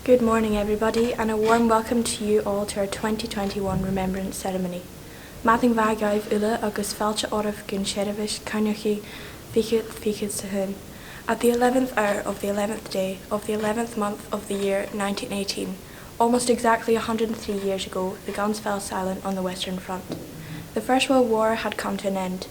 Good morning, everybody, and a warm welcome to you all to our 2021 Remembrance Ceremony. Mathing Vagaif Ula agus Felcha Orif Gun Sherivish Karnuchi Fikit Sahun. At the 11th hour of the 11th day of the 11th month of the year 1918, almost exactly 103 years ago, the guns fell silent on the Western Front. The First World War had come to an end.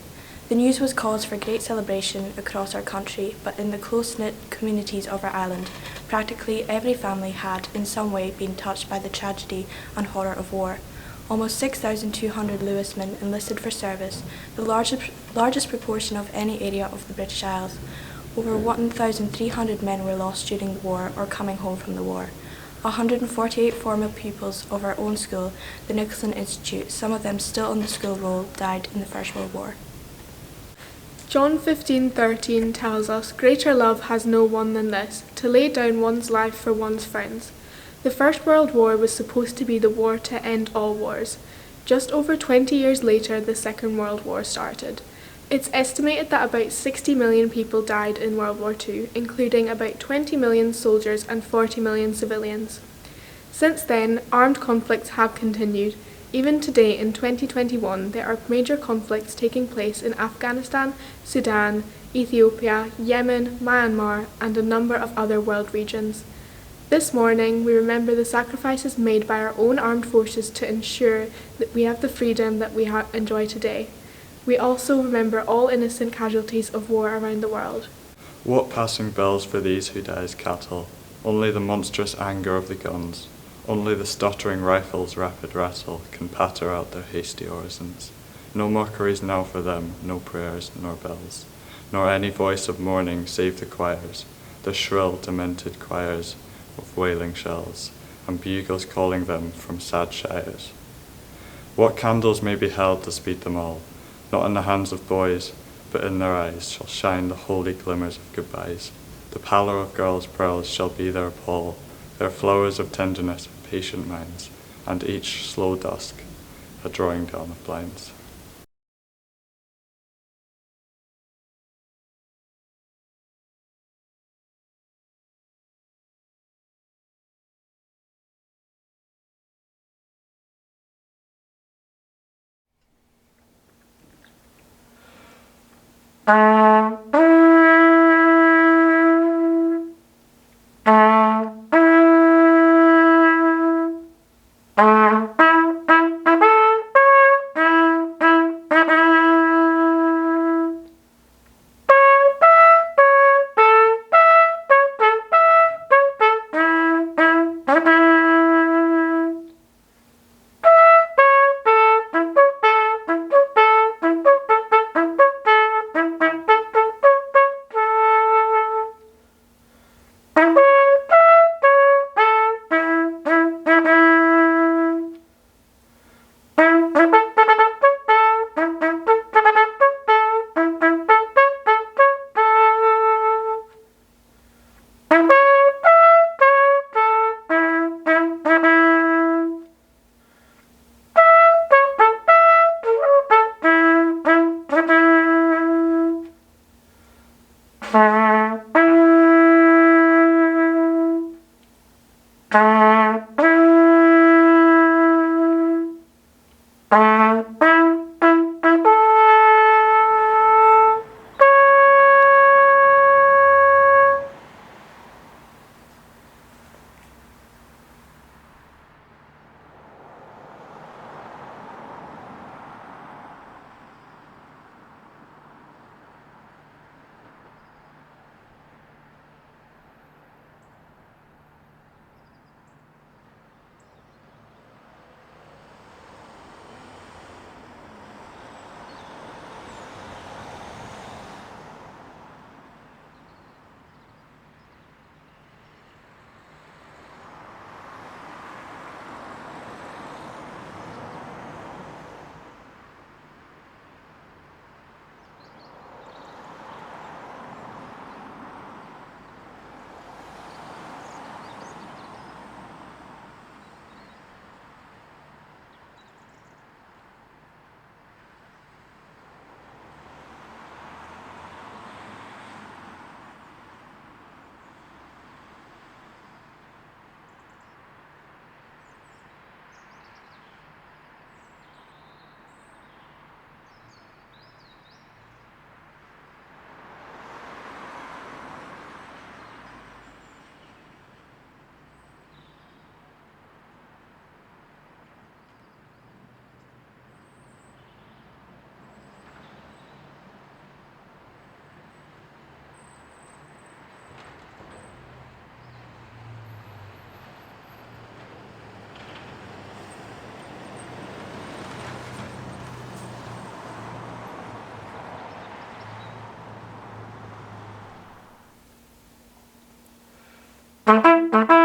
The news was cause for great celebration across our country, but in the close-knit communities of our island, practically every family had, in some way, been touched by the tragedy and horror of war. Almost 6,200 Lewismen enlisted for service, the largest proportion of any area of the British Isles. Over 1,300 men were lost during the war or coming home from the war. 148 former pupils of our own school, the Nicholson Institute, some of them still on the school roll, died in the First World War. John 15:13 tells us, "Greater love has no one than this, to lay down one's life for one's friends." The First World War was supposed to be the war to end all wars. Just over 20 years later, the Second World War started. It's estimated that about 60 million people died in World War II, including about 20 million soldiers and 40 million civilians. Since then, armed conflicts have continued. Even today, in 2021, there are major conflicts taking place in Afghanistan, Sudan, Ethiopia, Yemen, Myanmar, and a number of other world regions. This morning, we remember the sacrifices made by our own armed forces to ensure that we have the freedom that we enjoy today. We also remember all innocent casualties of war around the world. What passing bells for these who die as cattle? Only the monstrous anger of the guns. Only the stuttering rifles' rapid rattle can patter out their hasty orisons. No mockeries now for them, no prayers nor bells, nor any voice of mourning save the choirs, the shrill, demented choirs of wailing shells, and bugles calling them from sad shires. What candles may be held to speed them all? Not in the hands of boys, but in their eyes shall shine the holy glimmers of goodbyes. The pallor of girls' pearls shall be their pall, their flowers of tenderness of patient minds, and each slow dusk a drawing down of blinds. Thank you.